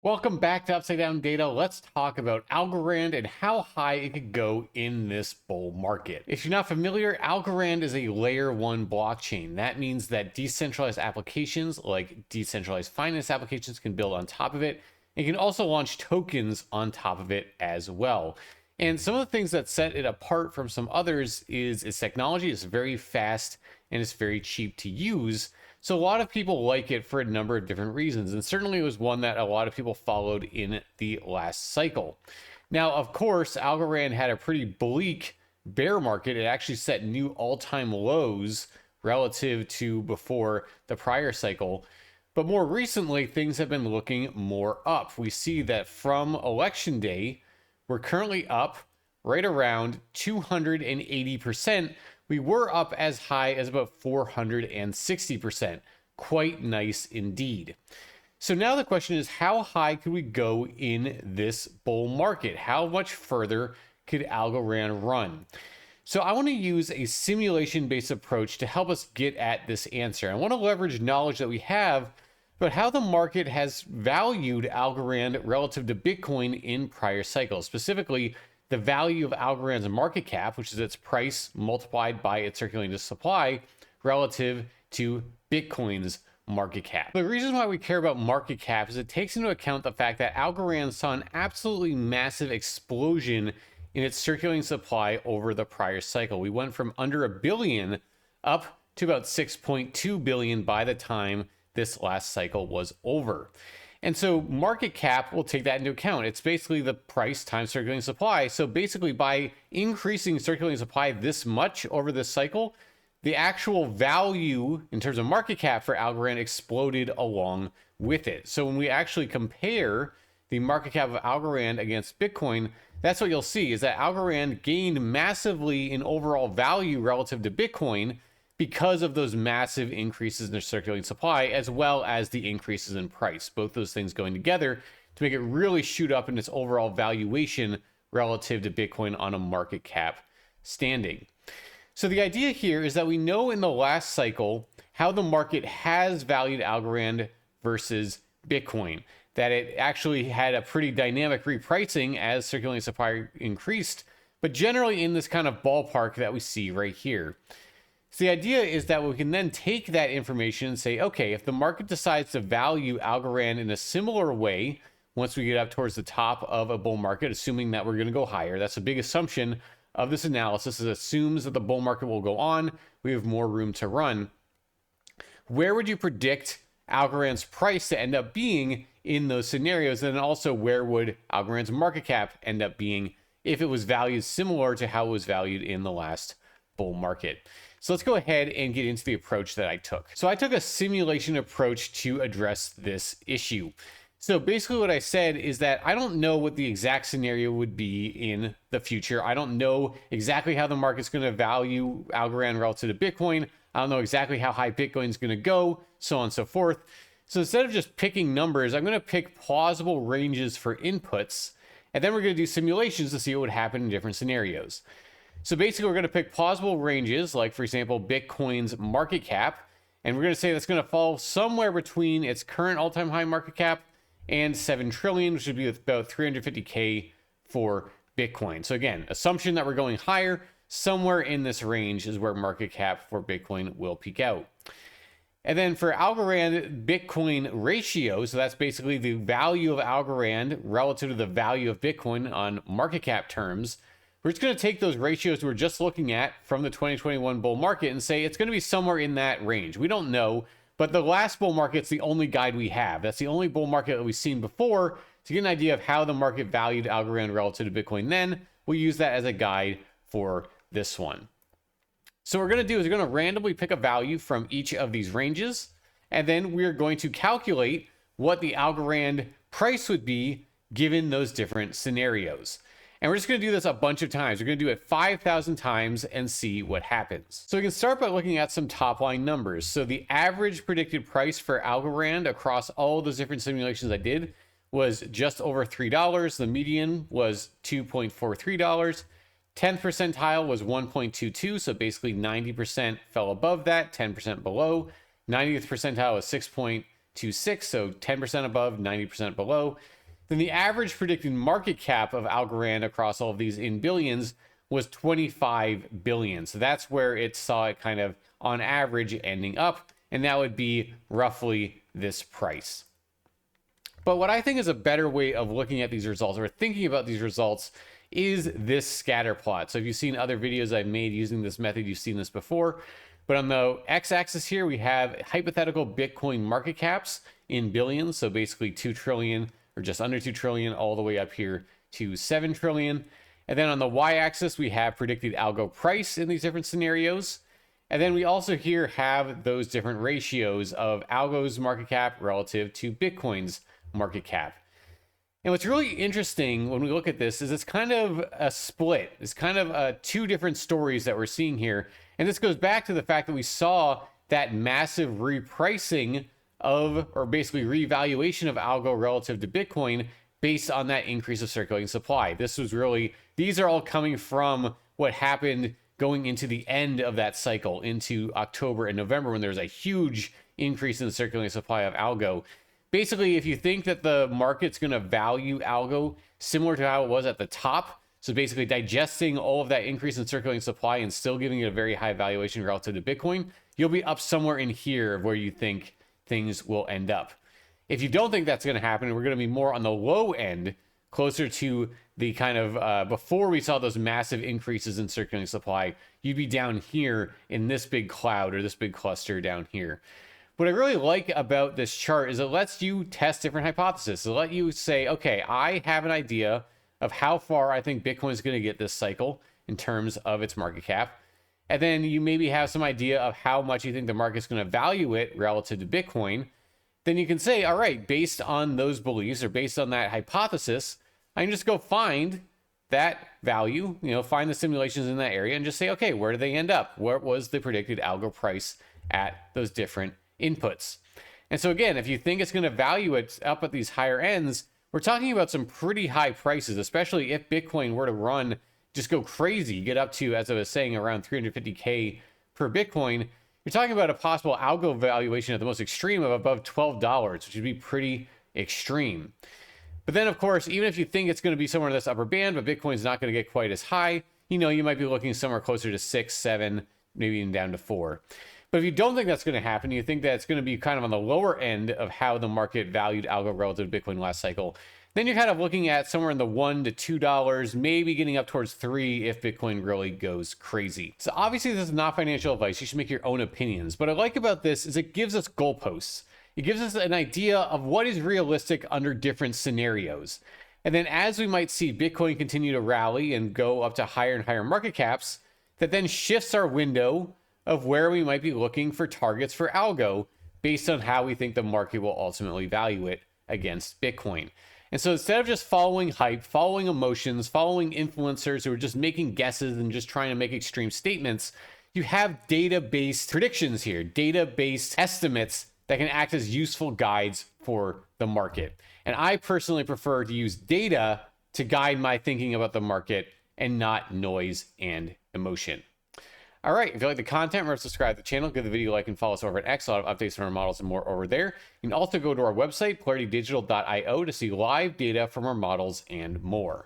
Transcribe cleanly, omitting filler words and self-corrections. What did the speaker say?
Welcome back to Upside Down Data. Let's talk about Algorand and how high it could go in this bull market. If you're not familiar, Algorand is a layer 1 blockchain. That means that decentralized applications like decentralized finance applications can build on top of it. It can also launch tokens on top of it as well. And some of the things that set it apart from some others is its technology is very fast and it's very cheap to use. So a lot of people like it for a number of different reasons, and certainly it was one that a lot of people followed in the last cycle. Now, of course, Algorand had a pretty bleak bear market. It actually set new all-time lows relative to before the prior cycle. But more recently, things have been looking more up. We see that from election day, we're currently up right around 280%. We were up as high as about 460%. Quite nice indeed. So now the question is, how high could we go in this bull market? How much further could Algorand run? So I want to use a simulation-based approach to help us get at this answer. I want to leverage knowledge that we have about how the market has valued Algorand relative to Bitcoin in prior cycles, specifically the value of Algorand's market cap, which is its price multiplied by its circulating supply, relative to Bitcoin's market cap. The reason why we care about market cap is it takes into account the fact that Algorand saw an absolutely massive explosion in its circulating supply over the prior cycle. We went from under $1 billion up to about 6.2 billion by the time this last cycle was over. And so market cap will take that into account. It's basically the price times circulating supply. So basically by increasing circulating supply this much over this cycle, the actual value in terms of market cap for Algorand exploded along with it. So when we actually compare the market cap of Algorand against Bitcoin, that's what you'll see is that Algorand gained massively in overall value relative to Bitcoin because of those massive increases in their circulating supply, as well as the increases in price. Both those things going together to make it really shoot up in its overall valuation relative to Bitcoin on a market cap standing. So the idea here is that we know in the last cycle how the market has valued Algorand versus Bitcoin, that it actually had a pretty dynamic repricing as circulating supply increased, but generally in this kind of ballpark that we see right here. So the idea is that we can then take that information and say, okay, if the market decides to value Algorand in a similar way, once we get up towards the top of a bull market, assuming that we're going to go higher, that's a big assumption of this analysis. It assumes that the bull market will go on, we have more room to run. Where would you predict Algorand's price to end up being in those scenarios? And then also, where would Algorand's market cap end up being if it was valued similar to how it was valued in the last bull market? So let's go ahead and get into the approach that I took. So I took a simulation approach to address this issue. So basically what I said is that I don't know what the exact scenario would be in the future. I don't know exactly how the market's going to value Algorand relative to Bitcoin. I don't know exactly how high Bitcoin's going to go, so on and so forth. So instead of just picking numbers, I'm going to pick plausible ranges for inputs, and then we're going to do simulations to see what would happen in different scenarios. So basically, we're going to pick plausible ranges, like, for example, Bitcoin's market cap, and we're going to say that's going to fall somewhere between its current all-time high market cap and 7 trillion, which would be about 350K for Bitcoin. So again, assumption that we're going higher, somewhere in this range is where market cap for Bitcoin will peak out. And then for Algorand Bitcoin ratio, so that's basically the value of Algorand relative to the value of Bitcoin on market cap terms. We're just going to take those ratios we're just looking at from the 2021 bull market and say it's going to be somewhere in that range. We don't know, but the last bull market's the only guide we have. That's the only bull market that we've seen before to get an idea of how the market valued Algorand relative to Bitcoin. Then we'll use that as a guide for this one. So what we're going to do is we're going to randomly pick a value from each of these ranges, and then we're going to calculate what the Algorand price would be given those different scenarios. And we're just going to do this a bunch of times. We're going to do it 5,000 times and see what happens. So we can start by looking at some top line numbers. So the average predicted price for Algorand across all those different simulations I did was just over $3. The median was $2.43. 10th percentile was 1.22. So basically 90% fell above that, 10% below. 90th percentile was to 6, so 10% above, 90% below. Then the average predicted market cap of Algorand across all of these in billions was 25 billion. So that's where it saw it kind of on average ending up, and that would be roughly this price. But what I think is a better way of looking at these results or thinking about these results is this scatter plot. So if you've seen other videos I've made using this method, you've seen this before. But on the x-axis here, we have hypothetical Bitcoin market caps in billions. So basically 2 trillion or just under 2 trillion all the way up here to 7 trillion. And then on the y-axis, we have predicted algo price in these different scenarios. And then we also here have those different ratios of algo's market cap relative to Bitcoin's market cap. And what's really interesting when we look at this is it's kind of a split. It's kind of two different stories that we're seeing here. And this goes back to the fact that we saw that massive repricing of, or basically revaluation of algo relative to Bitcoin based on that increase of circulating supply. This was really, these are all coming from what happened going into the end of that cycle, into October and November, when there was a huge increase in the circulating supply of algo. Basically, if you think that the market's going to value algo similar to how it was at the top, so basically digesting all of that increase in circulating supply and still giving it a very high valuation relative to Bitcoin, you'll be up somewhere in here where you think things will end up. If you don't think that's going to happen, we're going to be more on the low end, closer to the kind of before we saw those massive increases in circulating supply, you'd be down here in this big cloud or this big cluster down here. What I really like about this chart is it lets you test different hypotheses. It let you say, okay, I have an idea of how far I think Bitcoin is going to get this cycle in terms of its market cap. And then you maybe have some idea of how much you think the market's going to value it relative to Bitcoin. Then you can say, all right, based on those beliefs or based on that hypothesis, I can just go find that value, find the simulations in that area and just say, okay, where do they end up? What was the predicted algo price at those different inputs? And so again, if you think it's going to value it up at these higher ends, we're talking about some pretty high prices, especially if Bitcoin were to run, just go crazy, get up to, as I was saying, around 350K per Bitcoin. You're talking about a possible algo valuation at the most extreme of above $12, which would be pretty extreme. But then, of course, even if you think it's going to be somewhere in this upper band, but Bitcoin's not going to get quite as high, you might be looking somewhere closer to 6, 7, maybe even down to 4. But if you don't think that's going to happen, you think that it's going to be kind of on the lower end of how the market valued algo relative to Bitcoin last cycle, then you're kind of looking at somewhere in the $1 to $2, maybe getting up towards 3 if Bitcoin really goes crazy. So obviously this is not financial advice. You should make your own opinions. What I like about this is it gives us goalposts. It gives us an idea of what is realistic under different scenarios. And then as we might see Bitcoin continue to rally and go up to higher and higher market caps, that then shifts our window of where we might be looking for targets for algo based on how we think the market will ultimately value it against Bitcoin. And so instead of just following hype, following emotions, following influencers who are just making guesses and just trying to make extreme statements, you have data-based predictions here, data-based estimates that can act as useful guides for the market. And I personally prefer to use data to guide my thinking about the market and not noise and emotion. All right, if you like the content, remember to subscribe to the channel, give the video a like, and follow us over at X. A lot of updates on our models and more over there. You can also go to our website, polaritydigital.io, to see live data from our models and more.